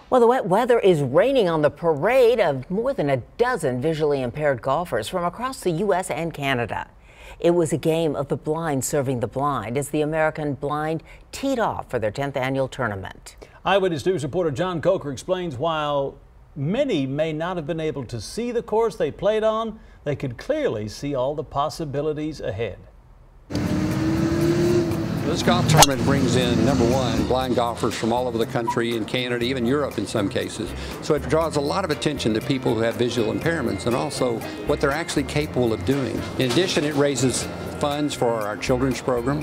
Well, the wet weather is raining on the parade of more than a dozen visually impaired golfers from across the U.S. and Canada. It was a game of the blind serving the blind as the American blind teed off for their 10th annual tournament. Eyewitness News reporter Jon Coker explains while many may not have been able to see the course they played on, they could clearly see all the possibilities ahead. This golf tournament brings in, number one, blind golfers from all over the country, in Canada, even Europe in some cases. So it draws a lot of attention to people who have visual impairments and also what they're actually capable of doing. In addition, it raises funds for our children's program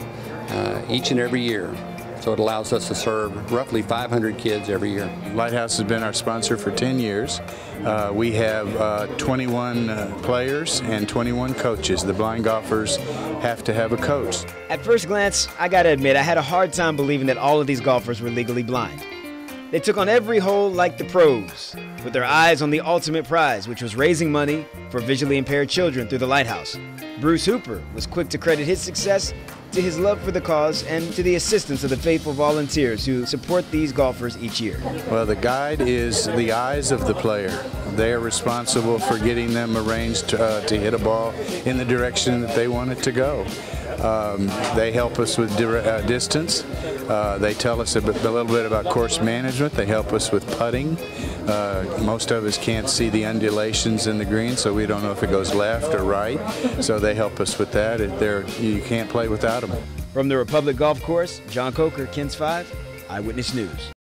each and every year. So it allows us to serve roughly 500 kids every year. Lighthouse has been our sponsor for 10 years. We have 21 players and 21 coaches. The blind golfers have to have a coach. At first glance, I gotta admit, I had a hard time believing that all of these golfers were legally blind. They took on every hole like the pros, with their eyes on the ultimate prize, which was raising money for visually impaired children through the Lighthouse. Bruce Hooper was quick to credit his success to his love for the cause and to the assistance of the faithful volunteers who support these golfers each year. Well, the guide is the eyes of the player. They are responsible for getting them arranged to hit a ball in the direction that they want it to go. They help us with distance. They tell us a little bit about course management. They help us with putting. Most of us can't see the undulations in the green, so we don't know if it goes left or right. So they help us with that. You can't play without them. From the Republic Golf Course, Jon Coker, KENS 5, Eyewitness News.